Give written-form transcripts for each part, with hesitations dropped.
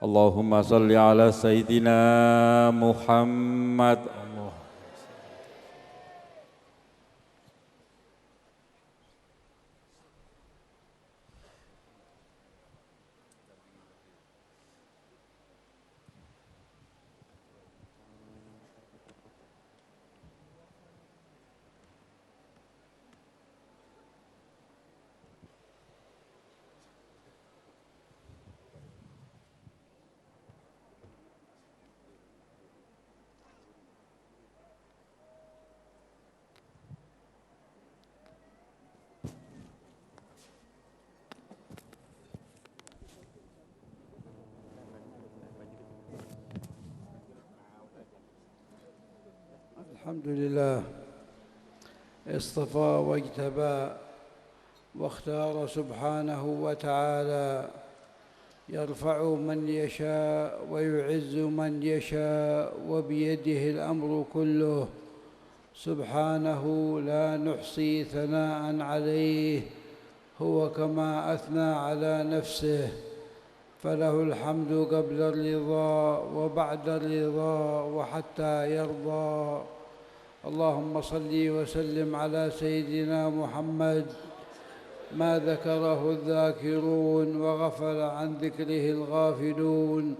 اللهم صل على سيدنا محمد. الحمد لله اصطفى واجتبى واختار سبحانه وتعالى، يرفع من يشاء ويعز من يشاء، وبيده الأمر كله سبحانه، لا نحصي ثناء عليه، هو كما أثنى على نفسه، فله الحمد قبل الرضا وبعد الرضا وحتى يرضى. اللهم صل وسلم على سيدنا محمد، ما ذكره الذاكرون وغفل عن ذكره الغافلون،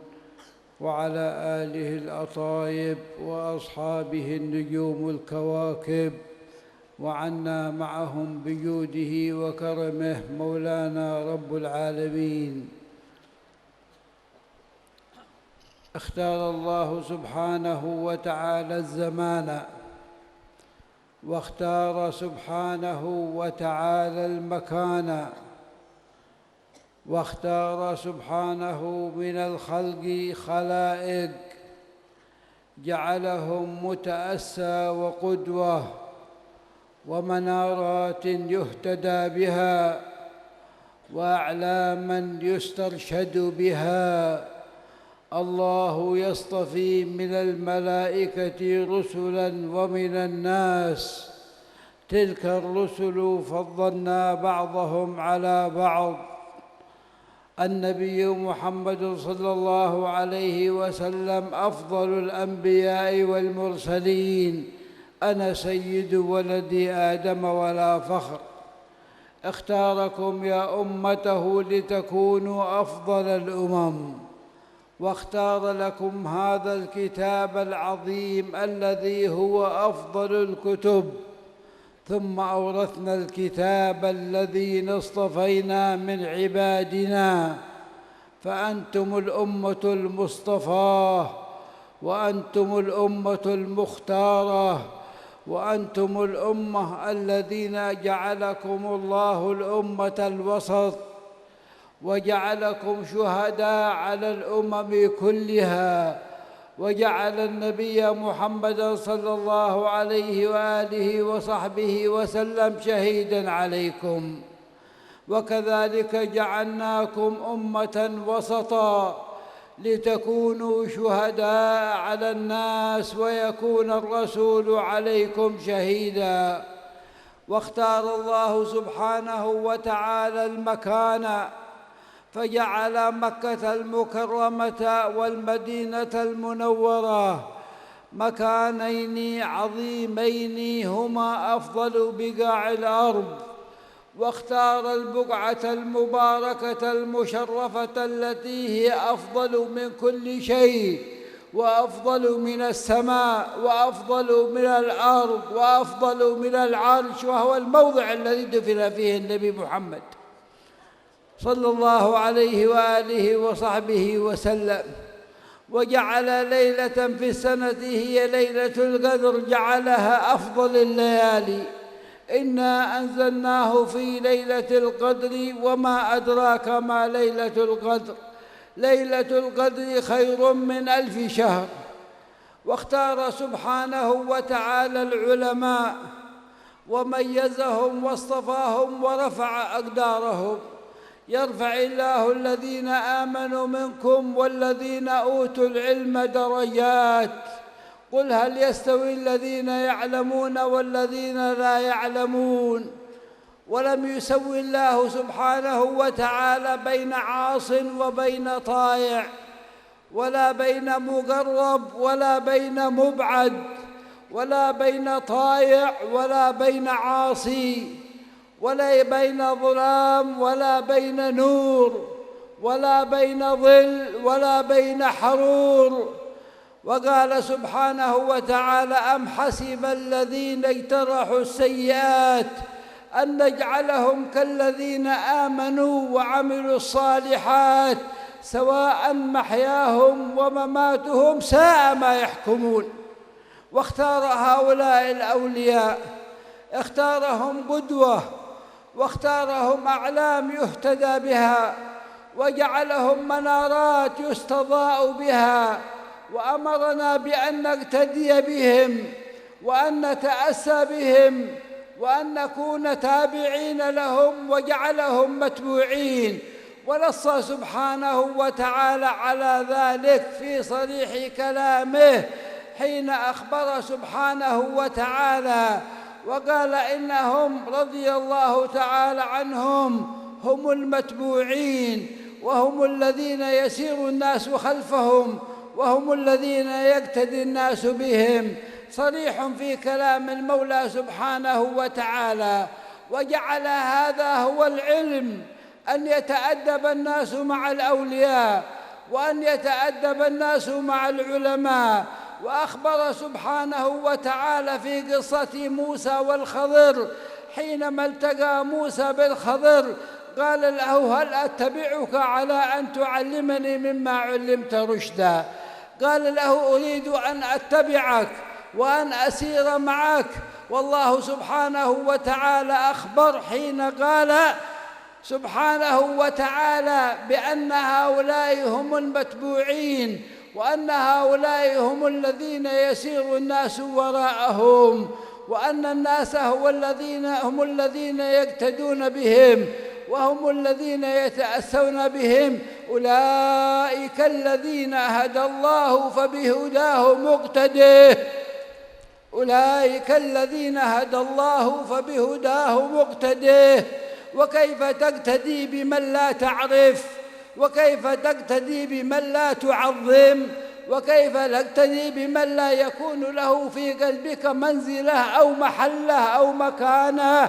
وعلى آله الأطايب وأصحابه النجوم الكواكب، وعنا معهم بجوده وكرمه مولانا رب العالمين. اختار الله سبحانه وتعالى الزمان، واختار سبحانه وتعالى المكان، واختار سبحانه من الخلق خلائق جعلهم متأسى وقدوة ومنارات يهتدى بها وأعلاما يسترشد بها. الله يصطفي من الملائكة رسلا ومن الناس، تلك الرسل فضلنا بعضهم على بعض. النبي محمد صلى الله عليه وسلم أفضل الأنبياء والمرسلين، أنا سيد ولد آدم ولا فخر. اختاركم يا أمته لتكونوا أفضل الأمم، واختار لكم هذا الكتاب العظيم الذي هو أفضل الكتب، ثم أورثنا الكتاب الذي اصطفينا من عبادنا، فأنتم الأمة المصطفاة، وأنتم الأمة المختارة، وأنتم الأمة الذين جعلكم الله الأمة الوسط، وجعلكم شهداء على الأمم كلها، وجعل النبي محمد صلى الله عليه وآله وصحبه وسلم شهيداً عليكم. وكذلك جعلناكم أمة وسطاً لتكونوا شهداء على الناس ويكون الرسول عليكم شهيداً. واختار الله سبحانه وتعالى المكان، فجعل مكة المكرمة والمدينة المنورة مكانين عظيمين هما أفضل بقاع الأرض، واختار البقعة المباركة المشرفة التي هي أفضل من كل شيء، وأفضل من السماء، وأفضل من الأرض، وأفضل من العرش، وهو الموضع الذي دفن فيه النبي محمد صلى الله عليه وآله وصحبه وسلم. وجعل ليلة في السنة هي ليلة القدر، جعلها أفضل الليالي. إنا أنزلناه في ليلة القدر وما أدراك ما ليلة القدر، ليلة القدر خير من 1000 شهر. واختار سبحانه وتعالى العلماء وميزهم واصطفاهم ورفع أقدارهم. يرفع الله الذين آمنوا منكم والذين أوتوا العلم درجات. قل هل يستوي الذين يعلمون والذين لا يعلمون؟ ولم يسوي الله سبحانه وتعالى بين عاص وبين طائع، ولا بين مقرب ولا بين مبعد، ولا بين طائع ولا بين عاصي، ولا بين ظلام ولا بين نور، ولا بين ظل ولا بين حرور. وقال سبحانه وتعالى: أم حسب الذين اجترحوا السيئات أن نجعلهم كالذين آمنوا وعملوا الصالحات سواء محياهم ومماتهم ساء ما يحكمون. واختار هؤلاء الأولياء، اختارهم قدوة، واختارهم أعلام يهتدى بها، وجعلهم منارات يستضاء بها، وأمرنا بأن نقتدي بهم وأن نتأسى بهم وأن نكون تابعين لهم، وجعلهم متبوعين. ونص سبحانه وتعالى على ذلك في صريح كلامه حين أخبر سبحانه وتعالى وقال: إنهم رضي الله تعالى عنهم هم المتبوعين، وهم الذين يسير الناس خلفهم، وهم الذين يقتدي الناس بهم. صريح في كلام المولى سبحانه وتعالى. وجعل هذا هو العلم، أن يتأدب الناس مع الأولياء، وأن يتأدب الناس مع العلماء. وأخبر سبحانه وتعالى في قصة موسى والخضر حينما التقى موسى بالخضر قال له: هل أتبعك على أن تعلمني مما علمت رشدا؟ قال له: أريد أن أتبعك وأن أسير معك. والله سبحانه وتعالى أخبر حين قال سبحانه وتعالى بأن هؤلاء هم المتبوعين، وأن هؤلاء هم الذين يسير الناس وراءهم، وأن الناس هم الذين يقتدون بهم، وهم الذين يتأسون بهم. أولئك الذين هدى الله فبهداه مقتده، أولئك الذين هدى الله فبهداه مقتده. وكيف تقتدي بمن لا تعرف؟ وكيف تقتدي بمن لا تعظم؟ وكيف تقتدي بمن لا يكون له في قلبك منزلة أو محلة أو مكانة؟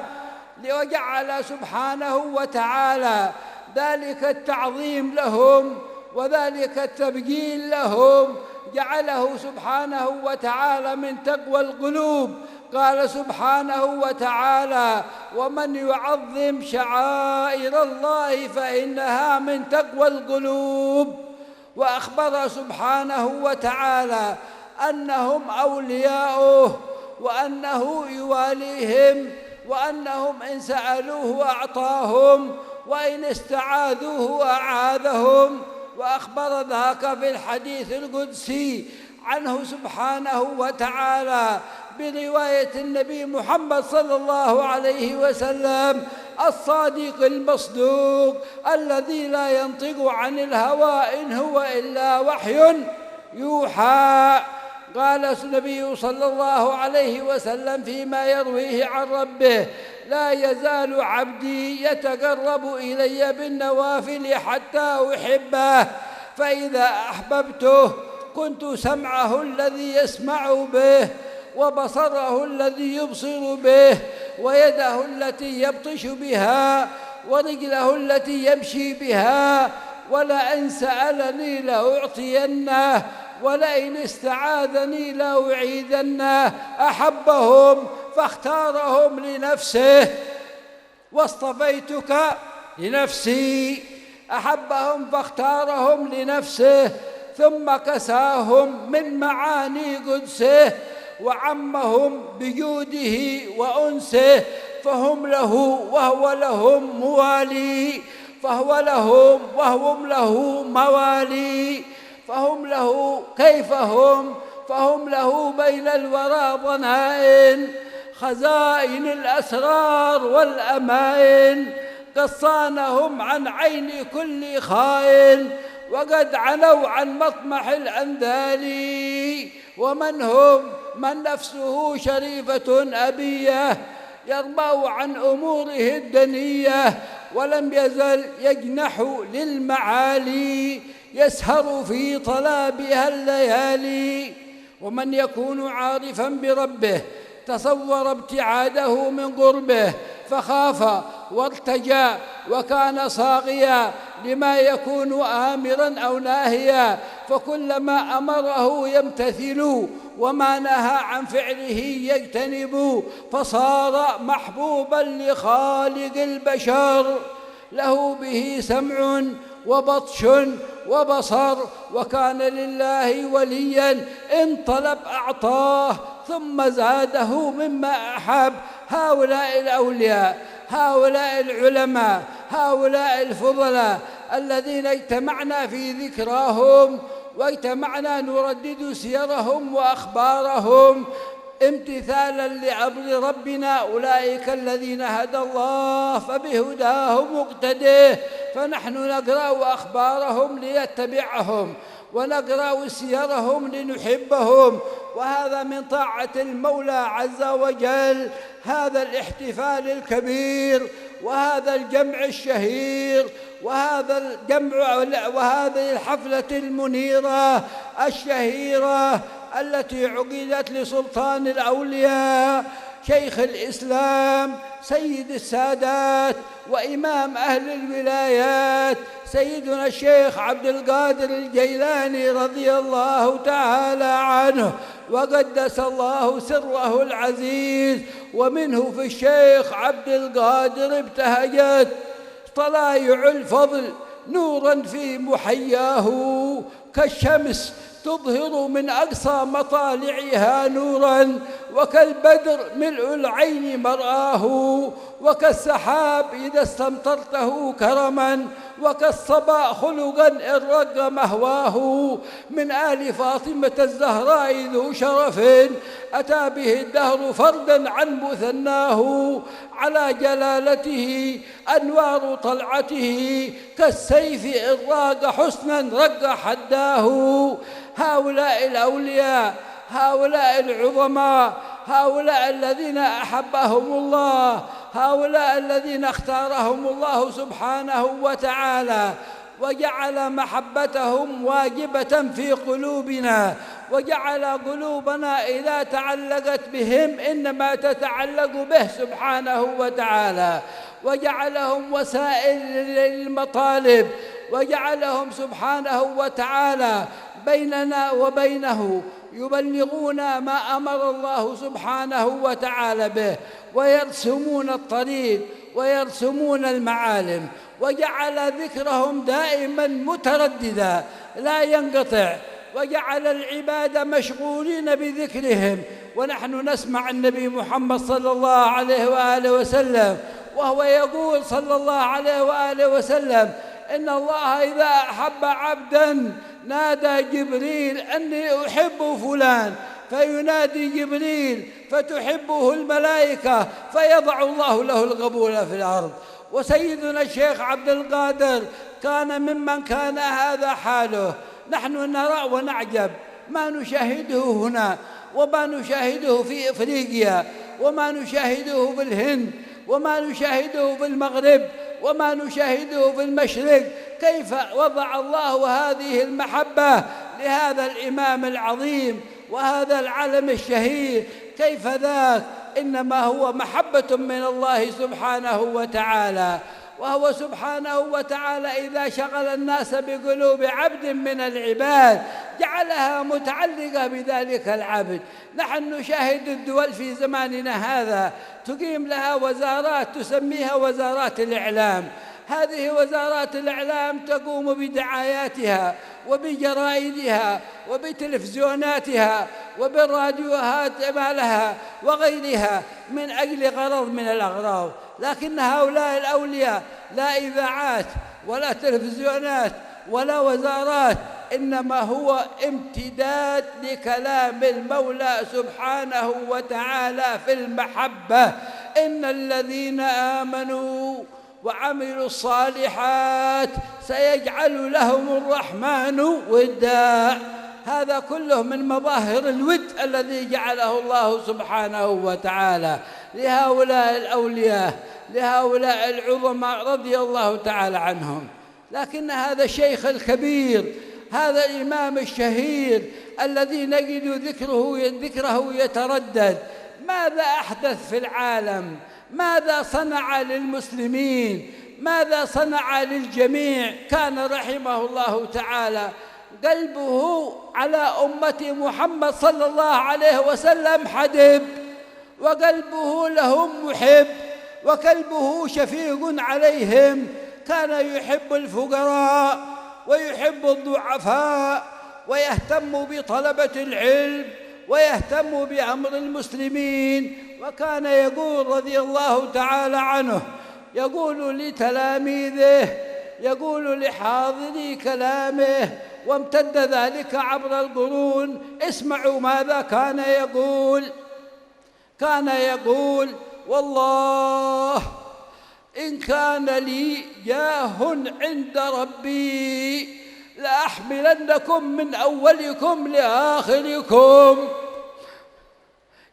وجعل سبحانه وتعالى ذلك التعظيم لهم وذلك التبجيل لهم جعله سبحانه وتعالى من تقوى القلوب. قال سبحانه وتعالى: ومن يعظم شعائر الله فإنها من تقوى القلوب. وأخبر سبحانه وتعالى أنهم أولياؤه، وأنه يواليهم، وأنهم إن سألوه أعطاهم، وإن استعاذوه أعاذهم. وأخبر ذاك في الحديث القدسي عنه سبحانه وتعالى برواية النبي محمد صلى الله عليه وسلم: الصادق المصدوق الذي لا ينطق عن الهوى إن هو إلا وحي يوحى. قال النبي صلى الله عليه وسلم فيما يرويه عن ربه: لا يزال عبدي يتقرب إلي بالنوافل حتى أحبه، فإذا أحببته كنت سمعه الذي يسمع به، وبصره الذي يبصر به، ويده التي يبطش بها، ورجله التي يمشي بها. ولئن سألني لأعطينه، ولئن استعاذني لأعيذنه. أحبهم فاختارهم لنفسه، واصطفيتك لنفسي. أحبهم فاختارهم لنفسه، ثم كساهم من معاني قدسه، وعمهم بجوده وأنسه، فهم له وهو لهم موالي، فهو لهم وهم له موالي، فهم له كيف هم؟ فهم له بين الورى ضنائن، خزائن الأسرار والأمائن، قد صانهم عن عين كل خائن، وقد عنوا عن مطمح الأنذال. ومن هم؟ من نفسه شريفة أبية، يربأ عن أموره الدنية، ولم يزل يجنح للمعالي يسهر في طلابها الليالي. ومن يكون عارفا بربه تصور ابتعاده من قربه فخاف وارتجى وكان صاغيا لما يكون آمرا أو ناهيا، فكلما أمره يمتثل وما نهى عن فعله يجتنب، فصار محبوبا لخالق البشر، له به سمع وبطش وبصر، وكان لله وليا إن طلب أعطاه ثم زاده مما أحب. هؤلاء الأولياء، هؤلاء العلماء، هؤلاء الفضلاء الذين اجتمعنا في ذكراهم واجتمعنا نردد سيرهم وأخبارهم امتثالا لأمر ربنا، أولئك الذين هدى الله فبهداه مقتديه. فنحن نقرأ أخبارهم ليتبعهم ونقرأ سيرهم لنحبهم، وهذا من طاعة المولى عز وجل. هذا الاحتفال الكبير وهذا الجمع الشهير وهذا الجمع وهذه الحفلة المنيرة الشهيرة التي عقدت لسلطان الأولياء شيخ الإسلام سيد السادات وإمام أهل الولايات سيدنا الشيخ عبد القادر الجيلاني رضي الله تعالى عنه وقدس الله سره العزيز. ومنه في الشيخ عبد القادر ابتهجت طلائع الفضل نورا في محياه، كالشمس تظهر من أقصى مطالعها نورا، وكالبدر ملء العين مرآه، وكالسحاب إذا استمطرته كرما، وكالصبا خلقا إن رق مهواه. من آل فاطمة الزهراء ذو شرف أتى به الدهر فردا عن مثناه، على جلالته أنوار طلعته كالسيف إن راق حسنا رق حداه. هؤلاء الأولياء، هؤلاء العظماء، هؤلاء الذين أحبهم الله، هؤلاء الذين اختارهم الله سبحانه وتعالى وجعل محبتهم واجبة في قلوبنا، وجعل قلوبنا إذا تعلقت بهم إنما تتعلق به سبحانه وتعالى، وجعلهم وسائل للمطالب، وجعلهم سبحانه وتعالى بيننا وبينه يبلغون ما أمر الله سبحانه وتعالى به، ويرسمون الطريق ويرسمون المعالم، وجعل ذكرهم دائما مترددا لا ينقطع، وجعل العباد مشغولين بذكرهم. ونحن نسمع النبي محمد صلى الله عليه وآله وسلم وهو يقول صلى الله عليه وآله وسلم: إن الله إذا أحب عبدا نادى جبريل أني أحب فلان، فينادي جبريل فتحبه الملائكة فيضع الله له القبول في الأرض. وسيدنا الشيخ عبد القادر كان ممن كان هذا حاله. نحن نرى ونعجب ما نشاهده هنا وما نشاهده في إفريقيا وما نشاهده في الهند وما نشاهده في المغرب وما نشاهده في المشرق، كيف وضع الله هذه المحبة لهذا الإمام العظيم وهذا العلم الشهير. كيف ذاك؟ إنما هو محبة من الله سبحانه وتعالى، وهو سبحانه وتعالى إذا شغل الناس بقلوب عبد من العباد جعلها متعلقة بذلك العبد. نحن نشاهد الدول في زماننا هذا تقيم لها وزارات تسميها وزارات الإعلام. هذه وزارات الإعلام تقوم بدعاياتها وبجرائدها وبتلفزيوناتها وبالراديوهات مالها وغيرها من أجل غرض من الأغراض، لكن هؤلاء الأولياء لا إذاعات ولا تلفزيونات ولا وزارات، إنما هو امتداد لكلام المولى سبحانه وتعالى في المحبة: إن الذين آمنوا وعملوا الصالحات سيجعل لهم الرحمن ودا. هذا كله من مظاهر الود الذي جعله الله سبحانه وتعالى لهؤلاء الأولياء. لهؤلاء العظماء رضي الله تعالى عنهم. لكن هذا الشيخ الكبير، هذا الإمام الشهير الذي نجد ذكره يتردد، ماذا أحدث في العالم؟ ماذا صنع للمسلمين؟ ماذا صنع للجميع؟ كان رحمه الله تعالى قلبه على أمة محمد صلى الله عليه وسلم حدب، وقلبه لهم محب، وقلبه شفيق عليهم. كان يحب الفقراء ويحب الضعفاء، ويهتم بطلبة العلم، ويهتم بأمر المسلمين. وكان يقول رضي الله تعالى عنه، يقول لتلاميذه، يقول لحاضري كلامه، وامتد ذلك عبر القرون. اسمعوا ماذا كان يقول. كان يقول: والله إن كان لي جاه عند ربي لأحملنكم من أولكم لآخركم،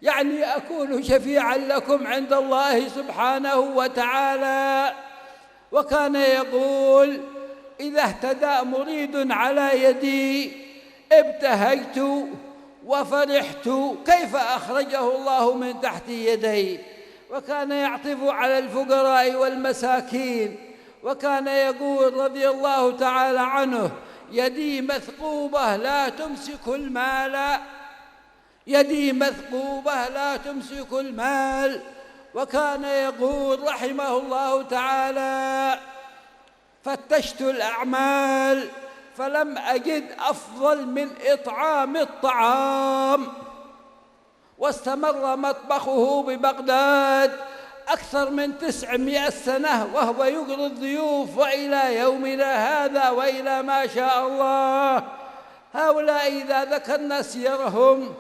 يعني أكون شفيعا لكم عند الله سبحانه وتعالى. وكان يقول: إذا اهتدى مريد على يدي ابتهجت وفرحت كيف أخرجه الله من تحت يدي. وكان يعطف على الفقراء والمساكين. وكان يقول رضي الله تعالى عنه: يدي مثقوبة لا تمسك المال، يدي مثقوبة لا تمسك المال. وكان يقول رحمه الله تعالى: فتشت الأعمال فلم أجد أفضل من إطعام الطعام. واستمر مطبخه ببغداد أكثر من 900 سنة وهو يقري الضيوف، وإلى يومنا هذا وإلى ما شاء الله. هؤلاء إذا ذكرنا سيرهم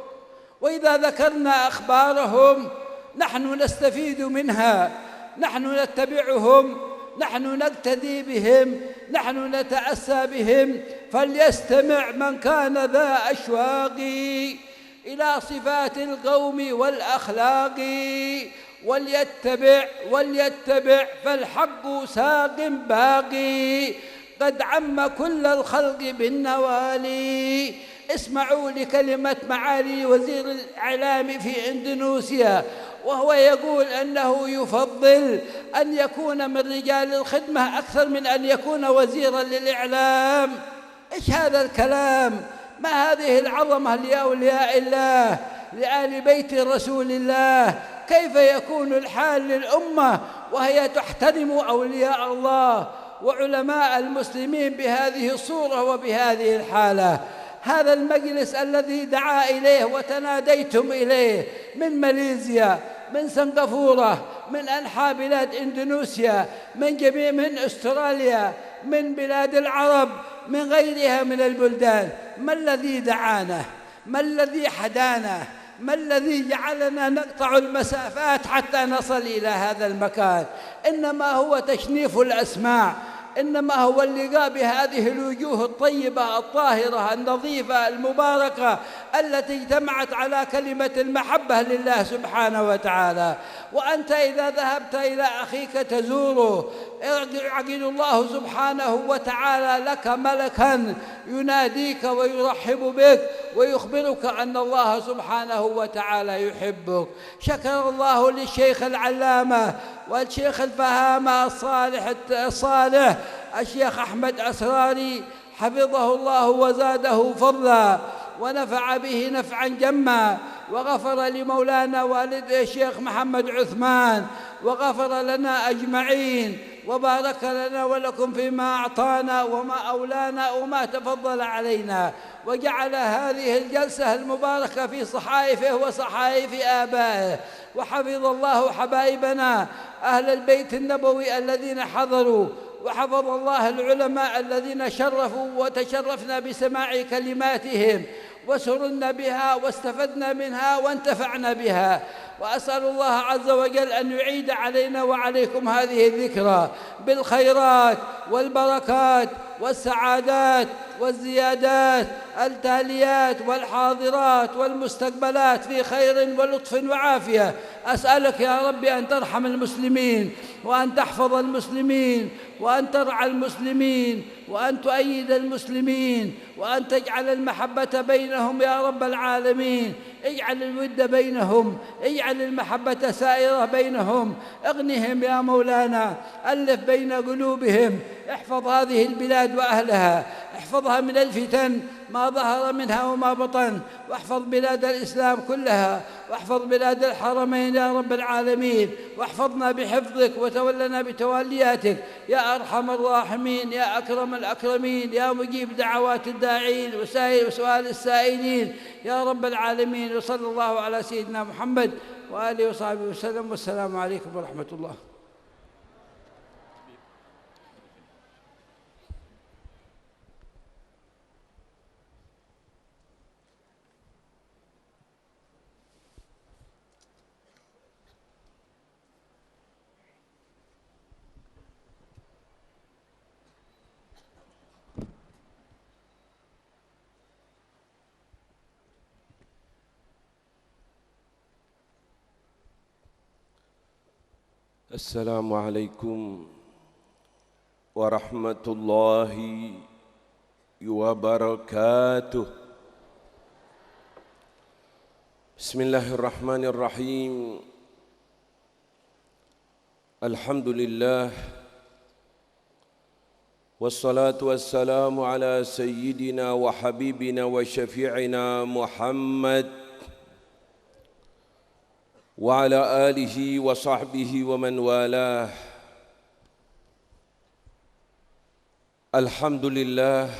وإذا ذكرنا أخبارهم نحن نستفيد منها، نحن نتبعهم، نحن نقتدي بهم، نحن نتأسى بهم. فليستمع من كان ذا أشواق إلى صفات القوم والأخلاق، وليتبع فالحق ساق باقي، قد عم كل الخلق بالنوالي. اسمعوا لكلمة معالي وزير الإعلام في إندونيسيا، وهو يقول أنه يفضل أن يكون من رجال الخدمة أكثر من أن يكون وزيراً للإعلام. إيش هذا الكلام؟ ما هذه العظمة لأولياء الله، لآل بيت رسول الله؟ كيف يكون الحال للأمة وهي تحترم أولياء الله وعلماء المسلمين بهذه الصورة وبهذه الحالة؟ هذا المجلس الذي دعا إليه وتناديتم إليه من ماليزيا، من سنغافورة، من أنحاء بلاد إندونيسيا، من أستراليا، من بلاد العرب، من غيرها من البلدان، ما الذي دعانا؟ ما الذي حدانا؟ ما الذي جعلنا نقطع المسافات حتى نصل إلى هذا المكان؟ إنما هو تشنيف الأسماع، إنما هو اللقاء بهذه الوجوه الطيبة الطاهرة النظيفة المباركة التي اجتمعت على كلمة المحبة لله سبحانه وتعالى. وأنت إذا ذهبت إلى أخيك تزوره يعقد الله سبحانه وتعالى لك ملكا يناديك ويرحب بك ويخبرك أن الله سبحانه وتعالى يحبك. شكر الله للشيخ العلامة والشيخ الفهامة الصالح الشيخ أحمد أسراري حفظه الله وزاده فضلا ونفع به نفعا جما، وغفر لمولانا والد الشيخ محمد عثمان، وغفر لنا أجمعين، وبارك لنا ولكم فيما أعطانا وما أولانا وما تفضل علينا، وجعل هذه الجلسة المباركة في صحائفه وصحائف آبائه. وحفظ الله حبايبنا أهل البيت النبوي الذين حضروا، وحفظ الله العلماء الذين شرفوا وتشرفنا بسماع كلماتهم وسرنا بها واستفدنا منها وانتفعنا بها. وأسأل الله عز وجل أن يعيد علينا وعليكم هذه الذكرى بالخيرات والبركات والسعادات والزيادات التاليات والحاضرات والمستقبلات في خير ولطف وعافية. أسألك يا رب أن ترحم المسلمين وأن تحفظ المسلمين وأن ترعى المسلمين وأن تؤيد المسلمين وأن تجعل المحبة بينهم يا رب العالمين. اجعل الود بينهم، اجعل المحبة سائرة بينهم، اغنهم يا مولانا، ألف بين قلوبهم. احفظ هذه البلاد وأهلها، احفظها من الفتن ما ظهر منها وما بطن، واحفظ بلاد الإسلام كلها، واحفظ بلاد الحرمين يا رب العالمين، واحفظنا بحفظك وتولنا بتولياتك يا أرحم الراحمين يا أكرم الأكرمين يا مجيب دعوات الداعين وسؤال السائلين يا رب العالمين. وصلى الله على سيدنا محمد وآله وصحبه وسلم، والسلام عليكم ورحمة الله. Assalamualaikum warahmatullahi wabarakatuh. Bismillahirrahmanirrahim. Alhamdulillah. Wassalatu wassalamu ala sayyidina wa habibina wa syafi'ina Muhammad wa ala alihi wa sahbihi wa man walah. Alhamdulillah,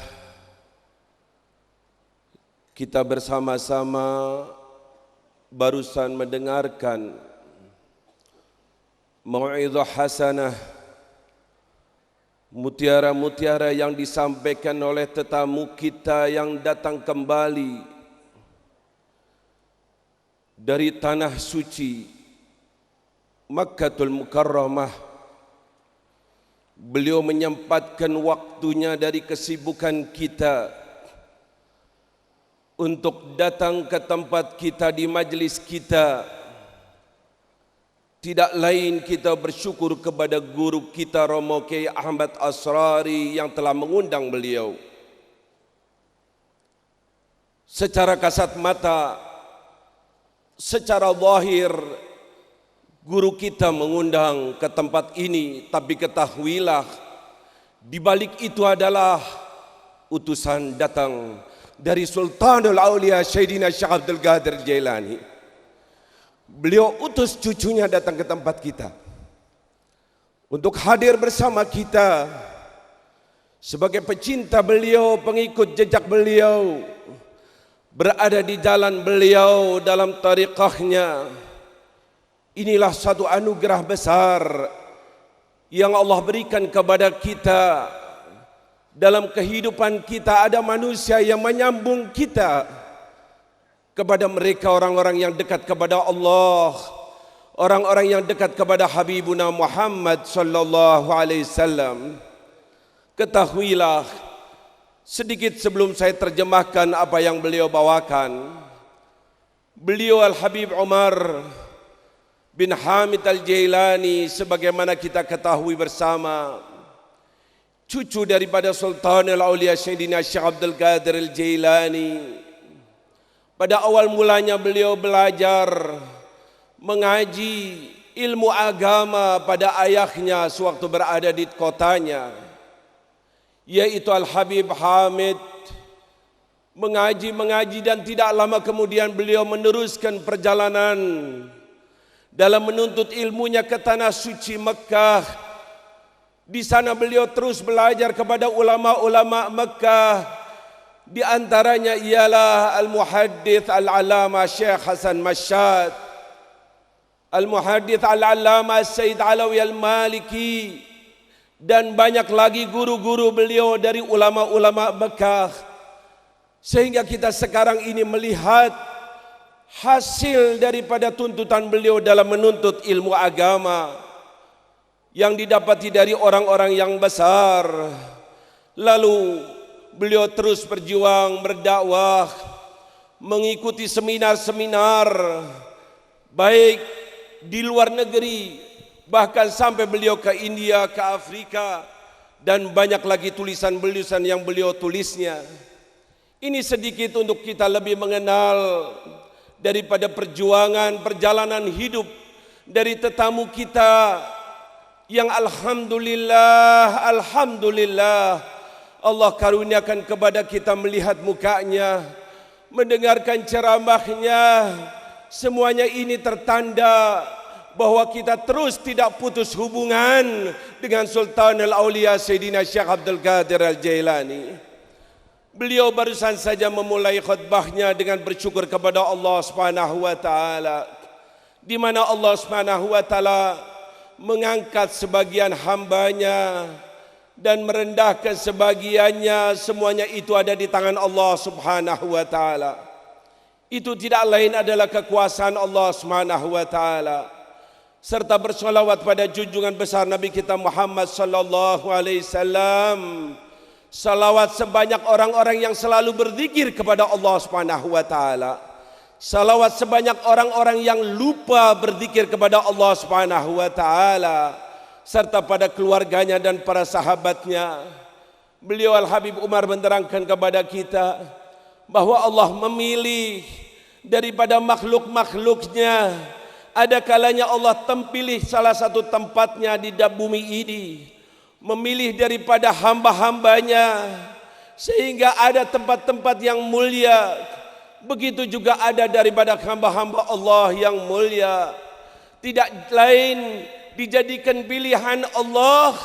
kita bersama-sama barusan mendengarkan mau'izah hasanah, mutiara-mutiara yang disampaikan oleh tetamu kita yang datang kembali dari tanah suci Makkatul Mukarramah. Beliau menyempatkan waktunya dari kesibukan kita untuk datang ke tempat kita di majlis kita. Tidak lain kita bersyukur kepada guru kita Romo Kiai Ahmad Asrari yang telah mengundang beliau. Secara kasat mata, secara zahir guru kita mengundang ke tempat ini, tapi ketahuilah di balik itu adalah utusan datang dari Sultanul Aulia Sayyidina Syekh Abdul Qadir Jailani. Beliau utus cucunya datang ke tempat kita untuk hadir bersama kita sebagai pecinta beliau, pengikut jejak beliau, berada di jalan beliau dalam tariqahnya. Inilah satu anugerah besar yang Allah berikan kepada kita. Dalam kehidupan kita ada manusia yang menyambung kita kepada mereka, orang-orang yang dekat kepada Allah, orang-orang yang dekat kepada Habibuna Muhammad sallallahu alaihi wasallam. Ketahuilah, sedikit sebelum saya terjemahkan apa yang beliau bawakan, beliau Al-Habib Umar bin Hamid Al-Jailani, sebagaimana kita ketahui bersama, cucu daripada Sultanul Aulia Sayyidina Syekh Abdul Qadir Al-Jailani. Pada awal mulanya beliau belajar mengaji ilmu agama pada ayahnya sewaktu berada di kotanya, yaitu Al-Habib Hamid. Mengaji dan tidak lama kemudian beliau meneruskan perjalanan dalam menuntut ilmunya ke tanah suci Mekah. Di sana beliau terus belajar kepada ulama-ulama Mekah. Di antaranya ialah Al-Muhaddits Al-Allamah Syekh Hasan Mashhad, Al-Muhaddits Al-Allamah Sayyid Alawi Al-Maliki, dan banyak lagi guru-guru beliau dari ulama-ulama Mekah. Sehingga kita sekarang ini melihat hasil daripada tuntutan beliau dalam menuntut ilmu agama yang didapati dari orang-orang yang besar. Lalu beliau terus berjuang berdakwah, mengikuti seminar-seminar baik di luar negeri, bahkan sampai beliau ke India, ke Afrika, dan banyak lagi tulisan-tulisan yang beliau tulisnya. Ini sedikit untuk kita lebih mengenal daripada perjalanan hidup dari tetamu kita yang alhamdulillah Allah karuniakan kepada kita melihat mukanya, mendengarkan ceramahnya. Semuanya ini tertanda bahwa kita terus tidak putus hubungan dengan Sultanul Aulia Sayyidina Syekh Abdul Qadir Al-Jailani. Beliau barusan saja memulai khutbahnya dengan bersyukur kepada Allah Subhanahu wa taala, di mana Allah Subhanahu wa taala mengangkat sebagian hambanya dan merendahkan sebagiannya. Semuanya itu ada di tangan Allah Subhanahu wa taala. Itu tidak lain adalah kekuasaan Allah Subhanahu wa taala. Serta bersolawat pada junjungan besar Nabi kita Muhammad sallallahu alaihi wasallam. Salawat sebanyak orang-orang yang selalu berzikir kepada Allah Subhanahu wa taala. Salawat sebanyak orang-orang yang lupa berzikir kepada Allah Subhanahu wa taala, serta pada keluarganya dan para sahabatnya. Beliau Al-Habib Umar menerangkan kepada kita bahwa Allah memilih daripada makhluk-makhluknya. Ada kalanya Allah pilih salah satu tempatnya di bumi ini, memilih daripada hamba-hambanya, sehingga ada tempat-tempat yang mulia. Begitu juga ada daripada hamba-hamba Allah yang mulia. Tidak lain dijadikan pilihan Allah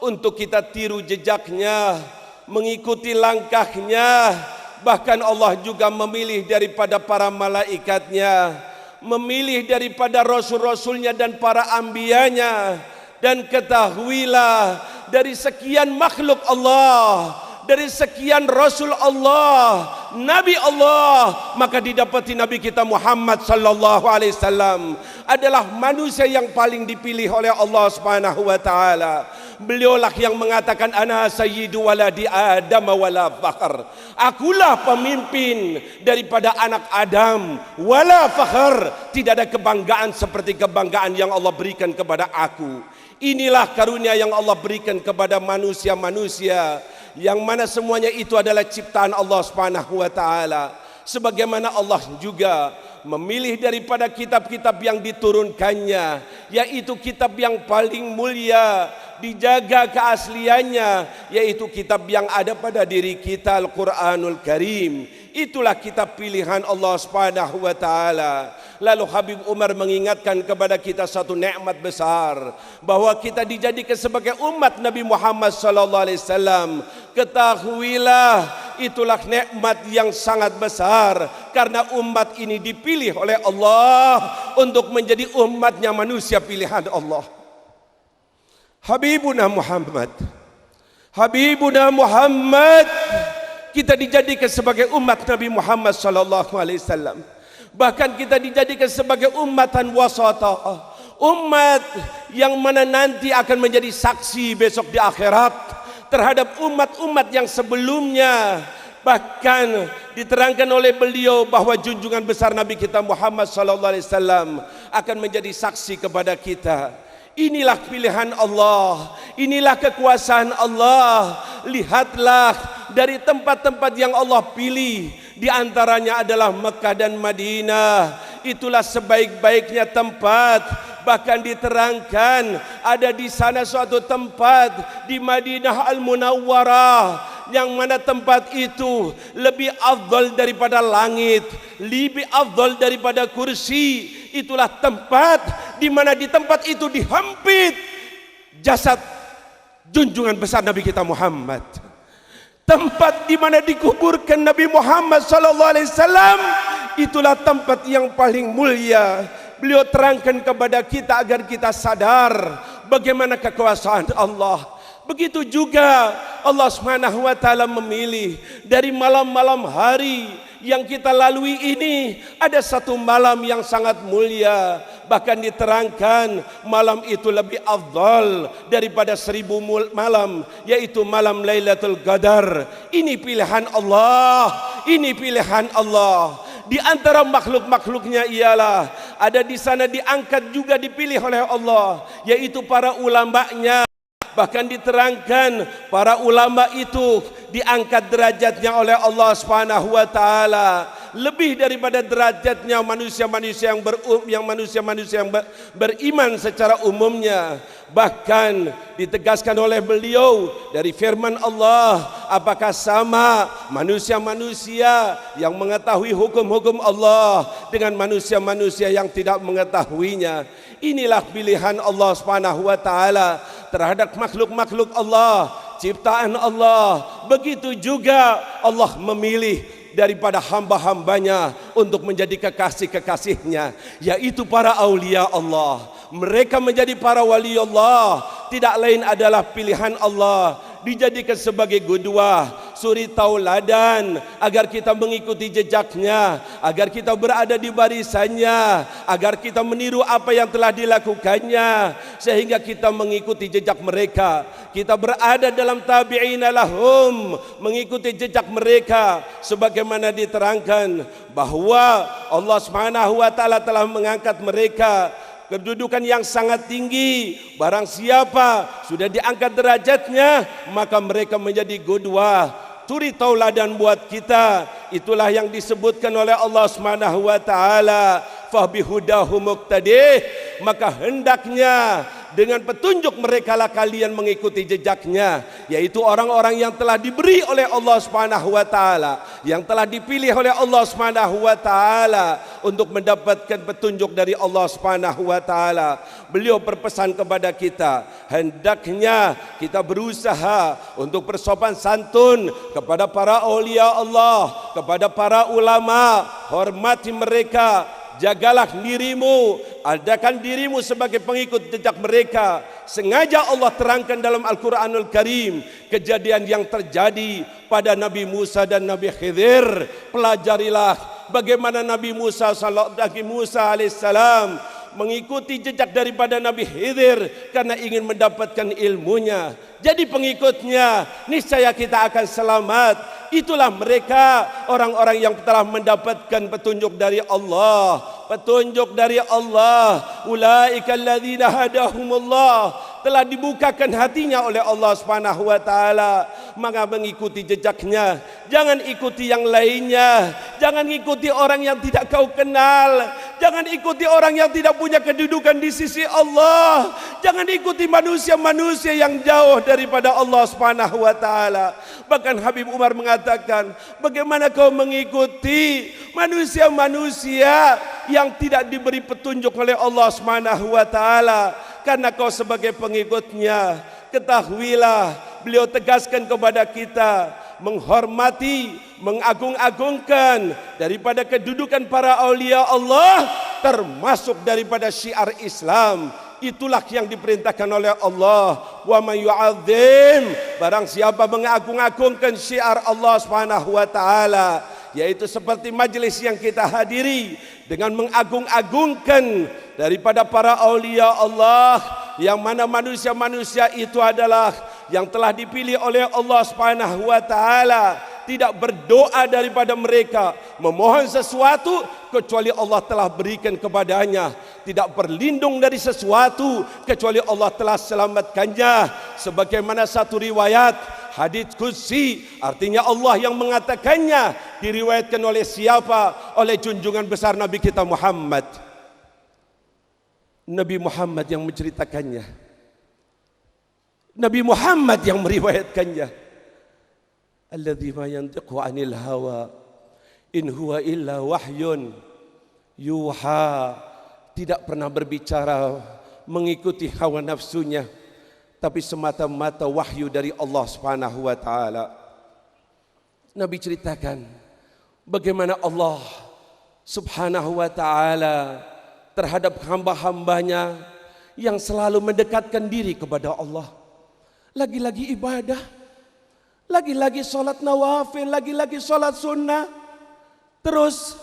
untuk kita tiru jejaknya, mengikuti langkahnya. Bahkan Allah juga memilih daripada para malaikatnya, memilih daripada rasul-rasulnya dan para ambiyanya. Dan ketahuilah, dari sekian makhluk Allah, dari sekian Rasul Allah, Nabi Allah, maka didapati Nabi kita Muhammad sallallahu alaihi wasallam adalah manusia yang paling dipilih oleh Allah Subhanahu wa taala. Beliaulah yang mengatakan ana sayyidu waladi Adam wala fakhr. Akulah pemimpin daripada anak Adam wala fakhr. Tidak ada kebanggaan seperti kebanggaan yang Allah berikan kepada aku. Inilah karunia yang Allah berikan kepada manusia-manusia, yang mana semuanya itu adalah ciptaan Allah Subhanahu wa taala. Sebagaimana Allah juga memilih daripada kitab-kitab yang diturunkannya, yaitu kitab yang paling mulia, dijaga keasliannya, yaitu kitab yang ada pada diri kita, Al-Quranul Karim. Itulah kitab pilihan Allah Subhanahu wa taala. Lalu Habib Umar mengingatkan kepada kita satu nikmat besar, bahwa kita dijadikan sebagai umat Nabi Muhammad sallallahu alaihi wasallam. Ketahuilah, itulah nikmat yang sangat besar, karena umat ini dipilih oleh Allah untuk menjadi umatnya manusia pilihan Allah. Habibuna Muhammad, Habibuna Muhammad, kita dijadikan sebagai umat Nabi Muhammad sallallahu alaihi wasallam. Bahkan kita dijadikan sebagai ummatan wasata, umat yang mana nanti akan menjadi saksi besok di akhirat terhadap umat-umat yang sebelumnya. Bahkan diterangkan oleh beliau bahwa junjungan besar Nabi kita Muhammad sallallahu alaihi wasallam akan menjadi saksi kepada kita. Inilah pilihan Allah, inilah kekuasaan Allah. Lihatlah dari tempat-tempat yang Allah pilih, di antaranya adalah Mekah dan Madinah. Itulah sebaik-baiknya tempat. Bahkan diterangkan ada di sana suatu tempat di Madinah Al-Munawwarah, yang mana tempat itu lebih afdal daripada langit, lebih afdal daripada kursi. Itulah tempat di mana di tempat itu dihampit jasad junjungan besar Nabi kita Muhammad. Tempat di mana dikuburkan Nabi Muhammad sallallahu alaihi wasallam, itulah tempat yang paling mulia. Beliau terangkan kepada kita agar kita sadar bagaimana kekuasaan Allah. Begitu juga Allah Subhanahu wa taala memilih dari malam-malam hari yang kita lalui ini, ada satu malam yang sangat mulia, Bahkan diterangkan malam itu lebih afdal daripada 1000 malam, yaitu malam Lailatul Qadar. Ini pilihan Allah, ini pilihan Allah. Di antara makhluk-makhluknya ialah ada di sana diangkat juga dipilih oleh Allah, yaitu para ulamanya. Bahkan diterangkan para ulama itu diangkat derajatnya oleh Allah Subhanahu wa taala lebih daripada derajatnya manusia-manusia yang beriman secara umumnya. Bahkan ditegaskan oleh beliau dari firman Allah, apakah sama manusia-manusia yang mengetahui hukum-hukum Allah dengan manusia-manusia yang tidak mengetahuinya? Inilah pilihan Allah Subhanahu wa taala terhadap makhluk-makhluk Allah, ciptaan Allah. Begitu juga Allah memilih daripada hamba-hambanya untuk menjadi kekasih-kekasihnya, yaitu para aulia Allah. Mereka menjadi para wali Allah, tidak lain adalah pilihan Allah, dijadikan sebagai qudwah, suri tauladan, agar kita mengikuti jejaknya, agar kita berada di barisannya, agar kita meniru apa yang telah dilakukannya, sehingga kita mengikuti jejak mereka. Kita berada dalam tabi'ina lahum, mengikuti jejak mereka, sebagaimana diterangkan bahwa Allah Subhanahu wa taala telah mengangkat mereka kedudukan yang sangat tinggi. Barang siapa sudah diangkat derajatnya, maka mereka menjadi qudwah, turi tauladan buat kita. Itulah yang disebutkan oleh Allah Subhanahu wa taala, fa bihudahu muqtadih, maka hendaknya dengan petunjuk mereka lah kalian mengikuti jejaknya, yaitu orang-orang yang telah diberi oleh Allah Subhanahu wa taala, yang telah dipilih oleh Allah Subhanahu wa taala untuk mendapatkan petunjuk dari Allah Subhanahu wa taala. Beliau berpesan kepada kita, hendaknya kita berusaha untuk bersopan santun kepada para aulia Allah, kepada para ulama, hormati mereka. Jagalah dirimu, adakan dirimu sebagai pengikut jejak mereka. Sengaja Allah terangkan dalam Al-Quranul Karim kejadian yang terjadi pada Nabi Musa dan Nabi Khidir. Pelajarilah bagaimana Nabi Musa alaihissalam mengikuti jejak daripada Nabi Khidir karena ingin mendapatkan ilmunya. Jadi pengikutnya, niscaya kita akan selamat. Itulah mereka, orang-orang yang telah mendapatkan petunjuk dari Allah. Petunjuk dari Allah. Ulaika alladzina hadahumullah, telah dibukakan hatinya oleh Allah Subhanahu wa taala, maka mengikuti jejaknya. Jangan ikuti yang lainnya. Jangan ikuti orang yang tidak kau kenal. Jangan ikuti orang yang tidak punya kedudukan di sisi Allah. Jangan ikuti manusia-manusia yang jauh daripada Allah Subhanahu wa taala. Bahkan Habib Umar mengatakan, bagaimana kau mengikuti manusia-manusia yang tidak diberi petunjuk oleh Allah Subhanahu wa taala? Karena kau sebagai pengikutnya, ketahuilah, beliau tegaskan kepada kita, menghormati, mengagung-agungkan daripada kedudukan para aulia Allah, termasuk daripada syiar Islam. Itulah yang diperintahkan oleh Allah. Wa may yu'azzim, barang siapa mengagung-agungkan syiar Allah Subhanahu wa taala, yaitu seperti majelis yang kita hadiri, dengan mengagung-agungkan daripada para aulia Allah, yang mana manusia-manusia itu adalah yang telah dipilih oleh Allah Subhanahu wa taala. Tidak berdoa daripada mereka, memohon sesuatu kecuali Allah telah berikan kepadanya. Tidak berlindung dari sesuatu kecuali Allah telah selamatkannya. Sebagaimana satu riwayat hadits qudsi, artinya Allah yang mengatakannya, diriwayatkan oleh siapa? Oleh junjungan besar Nabi kita Muhammad. Nabi Muhammad yang menceritakannya, Nabi Muhammad yang meriwayatkannya. Alladzi ma yantiqu 'anil hawa in huwa illa wahyun yuha, tidak pernah berbicara mengikuti hawa nafsunya, tapi semata-mata wahyu dari Allah Subhanahu wa taala. Nabi ceritakan bagaimana Allah Subhanahu wa taala terhadap hamba-hambanya yang selalu mendekatkan diri kepada Allah. Lagi-lagi ibadah, lagi-lagi sholat nawafil, lagi-lagi sholat sunnah, terus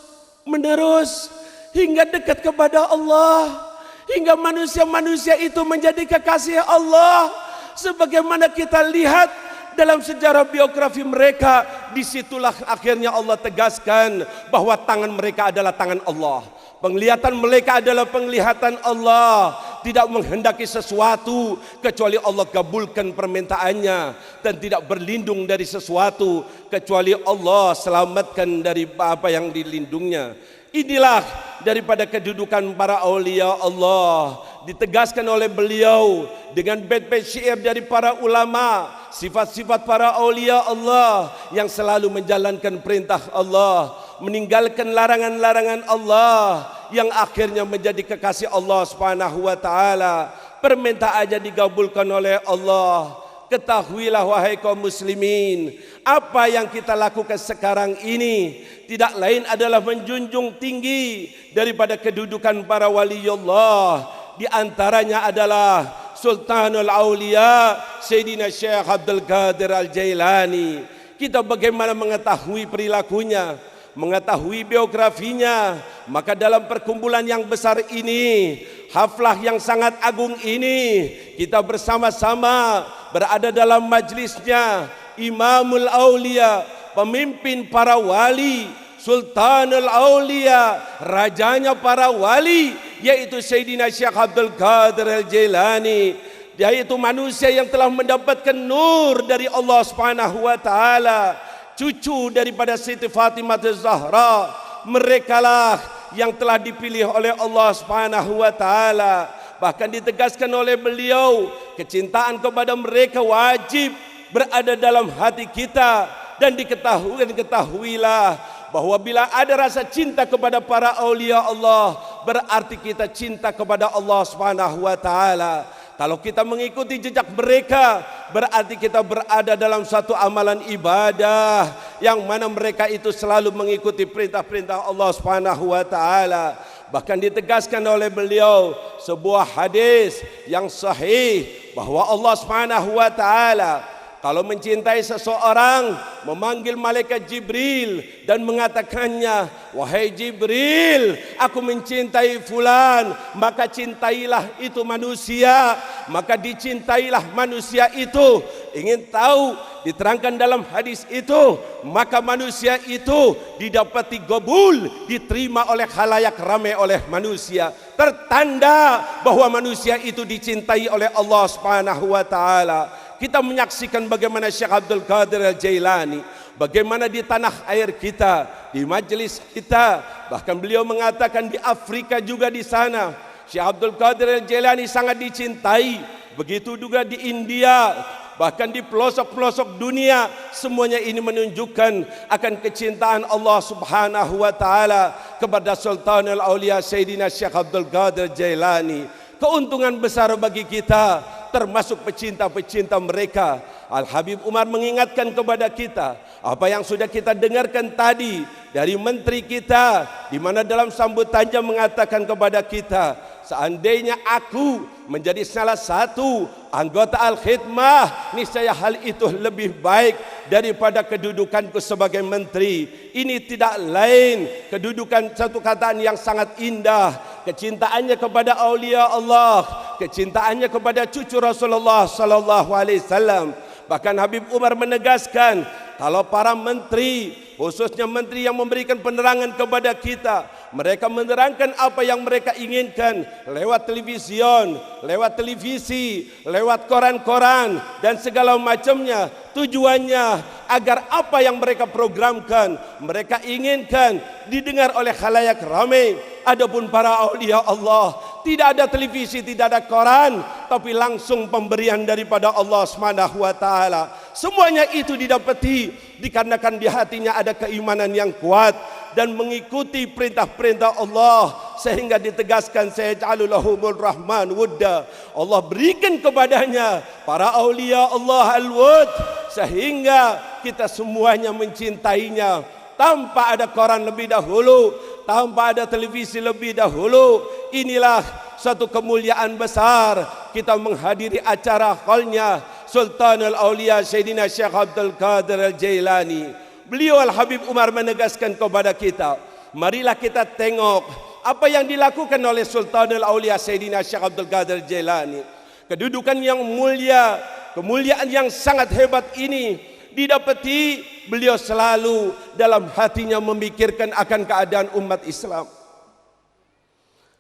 menerus hingga dekat kepada Allah. hingga manusia-manusia itu menjadi kekasih Allah. Sebagaimana kita lihat dalam sejarah biografi mereka, disitulah akhirnya Allah tegaskan bahwa tangan mereka adalah tangan Allah. Penglihatan mereka adalah penglihatan Allah. Tidak menghendaki sesuatu kecuali Allah kabulkan permintaannya, dan tidak berlindung dari sesuatu kecuali Allah selamatkan dari apa yang dilindungnya. Inilah daripada kedudukan para aulia Allah, ditegaskan oleh beliau dengan bait-bait syair dari para ulama, sifat-sifat para aulia Allah yang selalu menjalankan perintah Allah, meninggalkan larangan-larangan Allah, yang akhirnya menjadi kekasih Allah Subhanahu wa taala. Permintaannya dikabulkan oleh Allah. Ketahuilah wahai kaum muslimin, apa yang kita lakukan sekarang ini tidak lain adalah menjunjung tinggi daripada kedudukan para waliullah. Di antaranya adalah Sultanul Aulia Sayyidina Syekh Abdul Qadir Al-Jailani. Kita bagaimana mengetahui perilakunya, mengetahui biografinya, maka dalam perkumpulan yang besar ini, haflah yang sangat agung ini, kita bersama-sama berada dalam majlisnya Imamul Aulia, pemimpin para wali, Sultanul Aulia, rajanya para wali, yaitu Sayyidina Syekh Abdul Qadir Al-Jailani. Dia itu manusia yang telah mendapatkan nur dari Allah Subhanahu wa taala, cucu daripada Siti Fatimah Az-Zahra. Merekalah yang telah dipilih oleh Allah Subhanahu wa taala. Bahkan ditegaskan oleh beliau, kecintaan kepada mereka wajib berada dalam hati kita. Dan ketahuilah bahwa bila ada rasa cinta kepada para aulia Allah, berarti kita cinta kepada Allah Subhanahu wa taala. Kalau kita mengikuti jejak mereka, berarti kita berada dalam suatu amalan ibadah yang mana mereka itu selalu mengikuti perintah-perintah Allah Subhanahu wa taala. Bahkan ditegaskan oleh beliau sebuah hadis yang sahih bahwa Allah Subhanahu wa taala kalau mencintai seseorang, memanggil malaikat Jibril dan mengatakannya, wahai Jibril, aku mencintai fulan, maka cintailah itu manusia, maka dicintailah manusia itu. Ingin tahu, diterangkan dalam hadis itu, maka manusia itu didapati qabul, diterima oleh khalayak ramai oleh manusia. Tertanda bahwa manusia itu dicintai oleh Allah Subhanahu wa taala. Kita menyaksikan bagaimana Syekh Abdul Qadir Al-Jailani, bagaimana di tanah air kita, di majelis kita, bahkan beliau mengatakan di Afrika juga di sana, Syekh Abdul Qadir Al-Jailani sangat dicintai. Begitu juga di India, bahkan di pelosok-pelosok dunia. Semuanya ini menunjukkan akan kecintaan Allah Subhanahu wa taala kepada Sultanul Aulia Sayyidina Syekh Abdul Qadir Jailani. Keuntungan besar bagi kita, termasuk pecinta-pecinta mereka. Al-Habib Umar mengingatkan kepada kita apa yang sudah kita dengarkan tadi dari menteri kita, di mana dalam sambutannya mengatakan kepada kita, seandainya aku menjadi salah satu anggota Al-Khidmah, niscaya hal itu lebih baik daripada kedudukanku sebagai menteri. Ini tidak lain kedudukan, satu kataan yang sangat indah, kecintaannya kepada aulia Allah, kecintaannya kepada cucu Rasulullah sallallahu alaihi wasallam. Bahkan Habib Umar menegaskan, kalau para menteri, khususnya menteri yang memberikan penerangan kepada kita, mereka menerangkan apa yang mereka inginkan lewat television, lewat televisi, lewat koran-koran dan segala macamnya. Tujuannya agar apa yang mereka programkan, mereka inginkan didengar oleh khalayak ramai. Adapun para aulia Allah, tidak ada televisi, tidak ada koran, tapi langsung pemberian daripada Allah Subhanahu wa taala. Semuanya itu didapati dikarenakan di hatinya ada keimanan yang kuat dan mengikuti perintah-perintah Allah, sehingga ditegaskan sayaj'alu lahumur rahman wudda. Allah berikan kepadanya para aulia Allah al-wud, sehingga kita semuanya mencintainya tanpa ada koran lebih dahulu, tanpa ada televisi lebih dahulu. Inilah satu kemuliaan besar kita menghadiri acara haulnya Sultanul Aulia Sayyidina Syekh Abdul Qadir Al-Jailani. Beliau Al-Habib Umar menegaskan kepada kita, marilah kita tengok apa yang dilakukan oleh Sultanul Aulia Sayyidina Syekh Abdul Qadir Jailani. Kedudukan yang mulia, kemuliaan yang sangat hebat ini didapati beliau selalu dalam hatinya memikirkan akan keadaan umat Islam.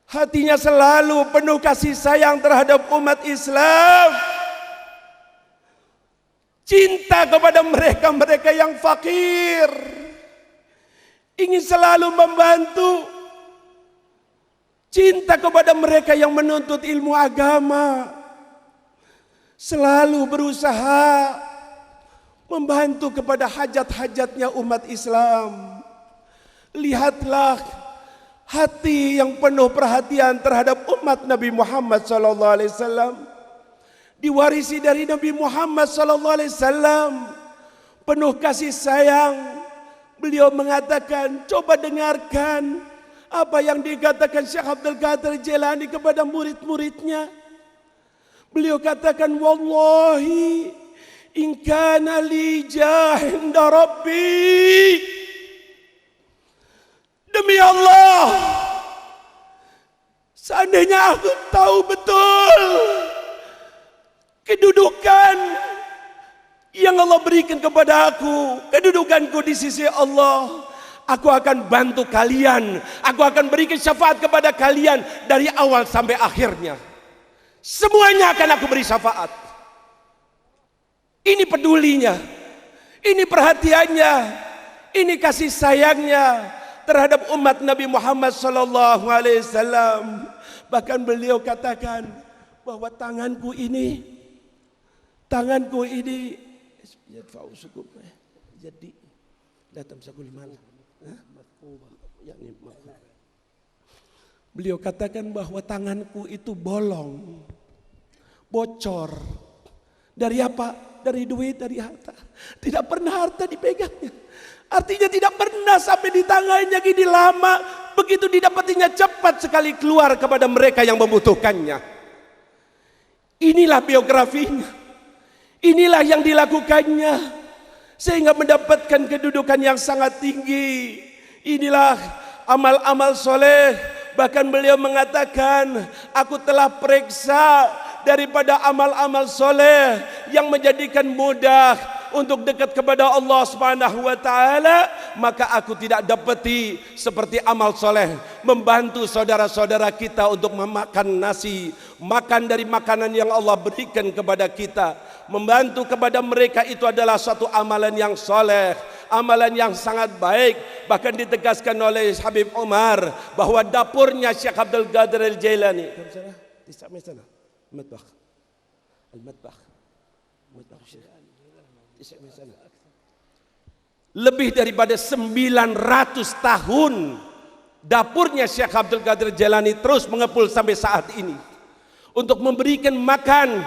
Hatinya selalu penuh kasih sayang terhadap umat Islam. Cinta kepada mereka-mereka yang fakir. Ingin selalu membantu. Cinta kepada mereka yang menuntut ilmu agama. Selalu berusaha membantu kepada hajat-hajatnya umat Islam. Lihatlah hati yang penuh perhatian terhadap umat Nabi Muhammad SAW diwarisi dari Nabi Muhammad SAW, penuh kasih sayang. Beliau mengatakan, coba dengarkan apa yang dikatakan Syekh Abdul Qadir Jailani kepada murid-muridnya. Beliau katakan, wallahi in kana li jahinda rabbi, demi Allah, seandainya aku tahu betul kedudukan yang Allah berikan kepada aku, kedudukanku di sisi Allah, aku akan bantu kalian, aku akan berikan syafaat kepada kalian dari awal sampai akhirnya. Semuanya akan aku beri syafaat. Ini pedulinya, ini perhatiannya, ini kasih sayangnya terhadap umat Nabi Muhammad SAW. Bahkan beliau katakan bahwa tanganku ini jadi datang sakul mana? Beliau katakan bahwa tanganku itu bolong, bocor. Dari apa? Dari duit, dari harta. Tidak pernah harta dipegangnya. Artinya tidak pernah sampai di tangannya gini lama. Begitu didapatinya cepat sekali keluar kepada mereka yang membutuhkannya. Inilah biografinya. Inilah yang dilakukannya. Sehingga mendapatkan kedudukan yang sangat tinggi. Inilah amal-amal soleh. Bahkan beliau mengatakan, aku telah periksa daripada amal-amal soleh yang menjadikan mudah untuk dekat kepada Allah Subhanahu wa taala, maka aku tidak dapati seperti amal soleh membantu saudara-saudara kita untuk memakan nasi, makan dari makanan yang Allah berikan kepada kita. Membantu kepada mereka itu adalah suatu amalan yang soleh, amalan yang sangat baik. Bahkan ditegaskan oleh Habib Umar bahwa dapurnya Syekh Abdul Qadir Jailani المطبخ lebih daripada 900 tahun dapurnya Syekh Abdul Qadir Jailani terus mengepul sampai saat ini untuk memberikan makan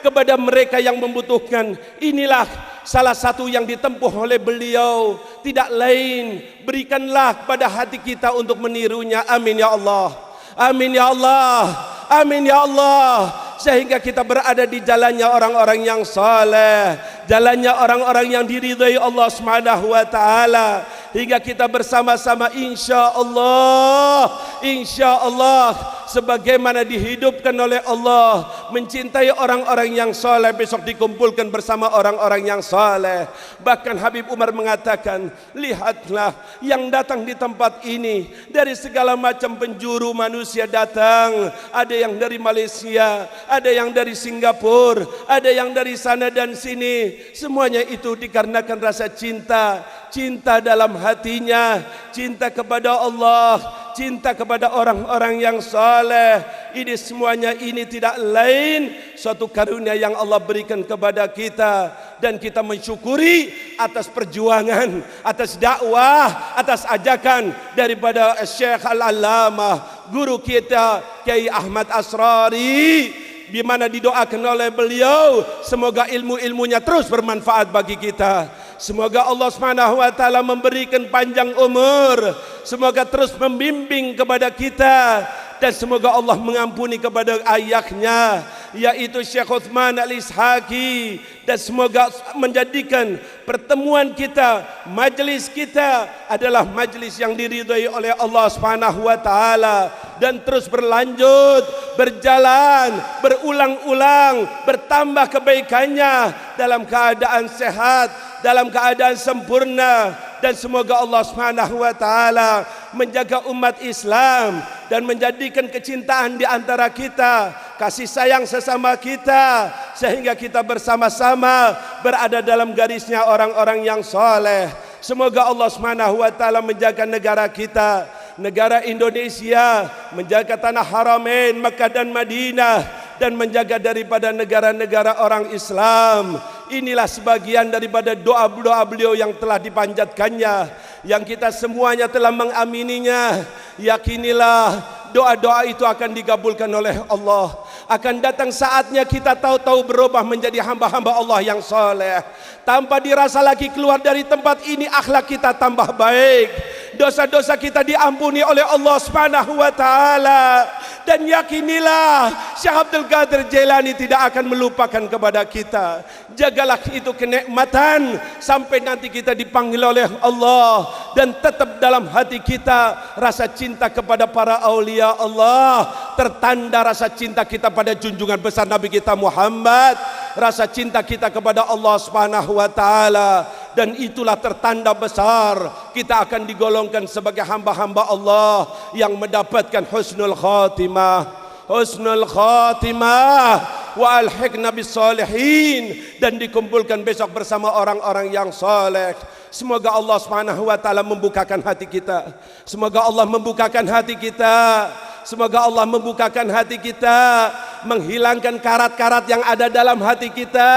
kepada mereka yang membutuhkan. Inilah salah satu yang ditempuh oleh beliau. Tidak lain, berikanlah pada hati kita untuk menirunya. Amin ya Allah. Amin ya Allah. Amin ya Allah. Sehingga kita berada di jalannya orang-orang yang saleh, jalannya orang-orang yang diridhai Allah Subhanahu wa taala, hingga kita bersama-sama insyaallah sebagaimana dihidupkan oleh Allah, mencintai orang-orang yang saleh, besok dikumpulkan bersama orang-orang yang saleh. Bahkan Habib Umar mengatakan, lihatlah yang datang di tempat ini dari segala macam penjuru manusia datang. Ada yang dari Malaysia, ada yang dari Singapura, ada yang dari sana dan sini. Semuanya itu dikarenakan rasa cinta, cinta dalam hatinya, cinta kepada Allah, cinta kepada orang-orang yang saleh. Ini semuanya ini tidak lain suatu karunia yang Allah berikan kepada kita, dan kita mensyukuri atas perjuangan, atas dakwah, atas ajakan daripada Syekh Al-Allamah guru kita Kiai Ahmad Asrari, di mana didoakan oleh beliau semoga ilmu-ilmunya terus bermanfaat bagi kita. Semoga Allah Subhanahu wa taala memberikan panjang umur, semoga terus membimbing kepada kita, dan semoga Allah mengampuni kepada ayahnya, yaitu Syekh Uthman Al-Ishaqi, dan semoga menjadikan pertemuan kita, majlis kita adalah majlis yang diridhai oleh Allah Subhanahu wa taala dan terus berlanjut, berjalan, berulang-ulang, bertambah kebaikannya dalam keadaan sehat, dalam keadaan sempurna, dan semoga Allah Subhanahu wa taala menjaga umat Islam dan menjadikan kecintaan di antara kita, kasih sayang sesama kita, sehingga kita bersama-sama berada dalam garisnya orang-orang yang soleh. Semoga Allah Subhanahu wa taala menjaga negara kita, negara Indonesia, menjaga tanah Haramain Makkah dan Madinah, dan menjaga daripada negara-negara orang Islam. Inilah sebagian daripada doa-doa beliau yang telah dipanjatkannya, yang kita semuanya telah mengamininya. Yakinilah doa-doa itu akan dikabulkan oleh Allah. Akan datang saatnya kita tahu-tahu berubah menjadi hamba-hamba Allah yang soleh. Tanpa dirasa lagi keluar dari tempat ini, akhlak kita tambah baik, dosa-dosa kita diampuni oleh Allah Subhanahu wa taala. Dan yakinilah Syekh Abdul Qadir Jailani tidak akan melupakan kepada kita. Jagalah itu kenikmatan sampai nanti kita dipanggil oleh Allah, dan tetap dalam hati kita rasa cinta kepada para aulia Allah, tertanda rasa cinta kita pada junjungan besar Nabi kita Muhammad, rasa cinta kita kepada Allah Subhanahu wa taala, dan itulah tertanda besar kita akan digolongkan sebagai hamba-hamba Allah yang mendapatkan husnul khatimah, husnul khatimah, wa alhiqna bis salihin, dan dikumpulkan besok bersama orang-orang yang saleh. Semoga Allah Subhanahu wa taala membukakan hati kita. Semoga Allah membukakan hati kita. Semoga Allah membukakan hati kita, menghilangkan karat-karat yang ada dalam hati kita,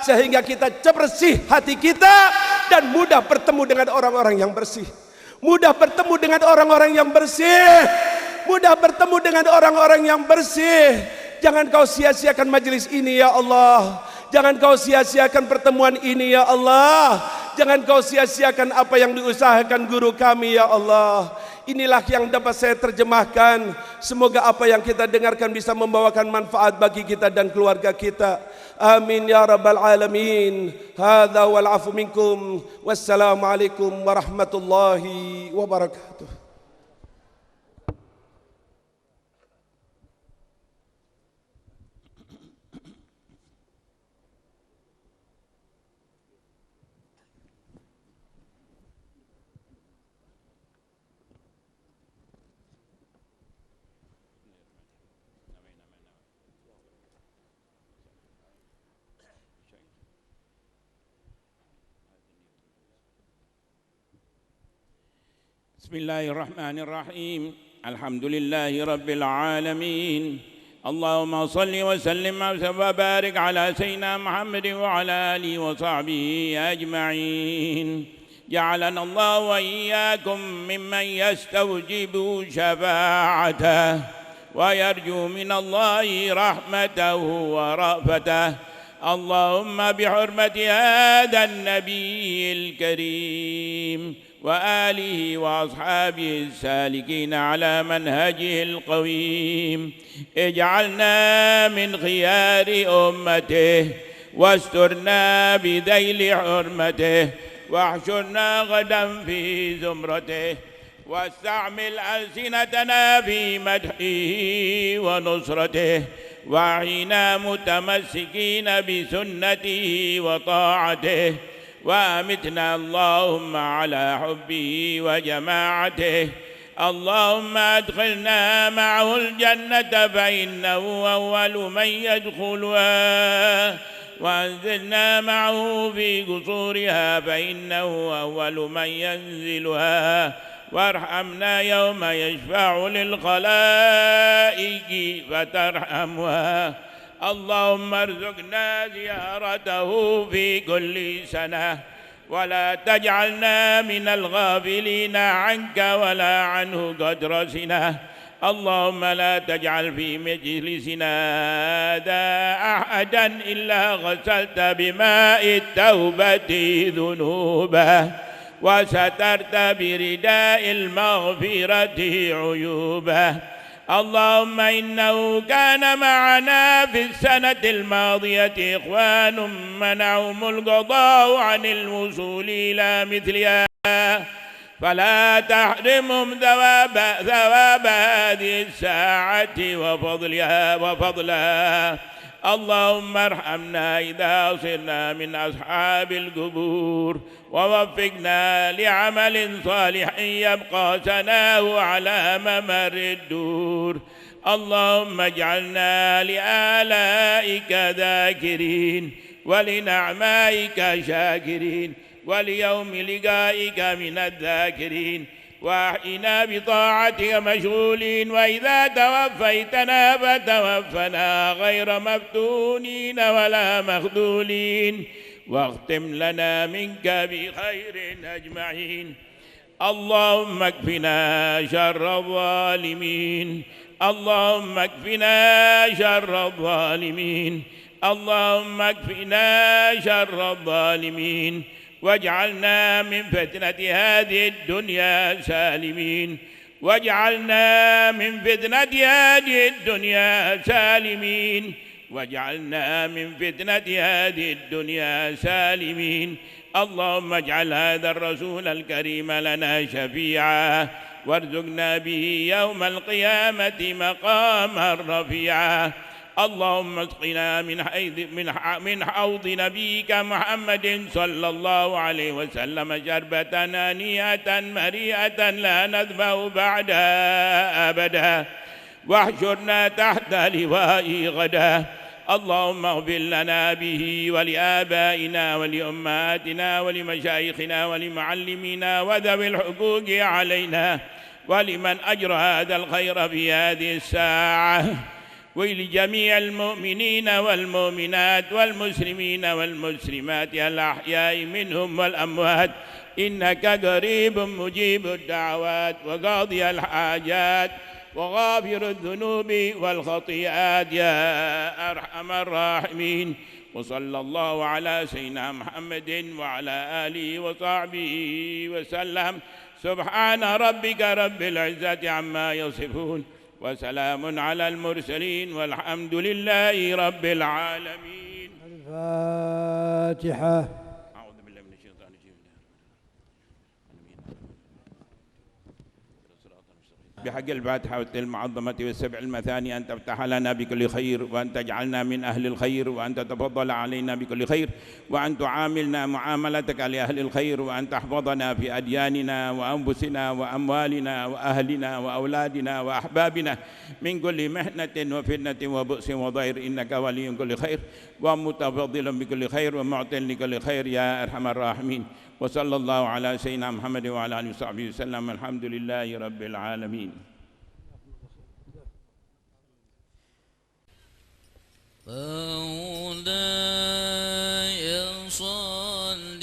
sehingga kita bersih hati kita dan mudah bertemu dengan orang-orang yang bersih. Mudah bertemu dengan orang-orang yang bersih. Mudah bertemu dengan orang-orang yang bersih. Jangan kau sia-siakan majlis ini ya Allah. Jangan kau sia-siakan pertemuan ini ya Allah. Jangan kau sia-siakan apa yang diusahakan guru kami ya Allah. Inilah yang dapat saya terjemahkan. Semoga apa yang kita dengarkan bisa membawakan manfaat bagi kita dan keluarga kita. Amin ya rabbal alamin. Hadza wal afu minkum. Wassalamualaikum warahmatullahi wabarakatuh. Bismillahirrahmanirrahim. Alhamdulillahi rabbil alamin. Allahumma salli wa sallim wa barik ala sayyidina Muhammad wa ala alihi wa sahbihi ajma'in. Ja'alana Allah wa iyyakum mimman yastawjibu syafa'atah wa yarju min Allahi rahmatahu wa ra'fatah. Allahumma bihurmati hadan nabiyil karim وآله وأصحابه السالكين على منهجه القويم. اجعلنا من خيار أمته واسترنا بذيل حرمته واحشرنا غدا في زمرته واستعمل ألسنتنا في مدحه ونصرته وأعنا متمسكين بسنته وطاعته وأمتنا اللهم على حبه وجماعته. اللهم أدخلنا معه الجنة فإنه أول من يدخلها وأنزلنا معه في قصورها فإنه أول من ينزلها وارحمنا يوم يشفع للخلائق فترحمها. اللهم ارزقنا زيارته في كل سنة ولا تجعلنا من الغافلين عنك ولا عنه قدر سنة. اللهم لا تجعل في مجلسنا هذا أحدا إلا غسلت بماء التوبة ذنوبه وسترت برداء المغفرة عيوبه. اللهم إنه كان معنا في السنة الماضية إخوان منعهم القضاء عن الوصول إلى مثلها، فلا تحرمهم ثواب هذه الساعة وفضلها. اللهم ارحمنا إذا صرنا من أصحاب القبور، ووفقنا لعمل صالح يبقى ثناه على ممر الدور. اللهم اجعلنا لآلائك ذاكرين، ولنعمائك شاكرين، وليوم لقائك من الذاكرين، وأحينا بطاعتك مشغولين، وإذا توفيتنا فتوفنا غير مفتونين ولا مخذولين، واختم لنا منك بخير أجمعين. اللهم اكفنا شر الظالمين، اللهم اكفنا شر الظالمين، اللهم اكفنا شر الظالمين، واجعلنا من فتنة هذه الدنيا سالمين، واجعلنا من فتنة هذه الدنيا سالمين، واجعلنا من فتنة هذه الدنيا سالمين. اللهم اجعل هذا الرسول الكريم لنا شفيعا، وارزقنا به يوم القيامة مقاما رفيعا. اللهم اسقنا من حوض نبيك محمد صلى الله عليه وسلم شربة هنيئة مريئة لا نذبه بعدها أبدا، واحشرنا تحت لواء غدا. اللهم اغفر لنا به ولآبائنا ولأمهاتنا ولمشايخنا ولمعلمينا وذوي الحقوق علينا، ولمن أجرى هذا الخير في هذه الساعة، ولجميع المؤمنين والمؤمنات والمسلمين والمسلمات الأحياء منهم والأموات، إنك قريب مجيب الدعوات وقاضي الحاجات وغافر الذنوب والخطيئات يا أرحم الراحمين. وصلى الله على سيدنا محمد وعلى آله وصحبه وسلم. سبحان ربك رب العزة عما يصفون، وسلام على المرسلين، والحمد لله رب العالمين. الفاتحة. أعوذ بالله من الشيطان الرجيم. بحق الفاتحة والمعظمة والسبع المثاني أن تفتح لنا بكل خير، وأن تجعلنا من أهل الخير، وأن تتفضل علينا بكل خير، وأن تعاملنا معاملتك لأهل الخير، وأن تحفظنا في أدياننا وأنفسنا وأموالنا وأهلنا وأولادنا وأحبابنا من كل محنة وفتنة وبؤس وضير، إنك ولي كل خير ومتفضل بكل خير ومعطٍ لكل خير يا أرحم الراحمين. وصلى الله على سيدنا محمد وعلى آله وصحبه وسلم. الحمد لله رب العالمين. مولاي صل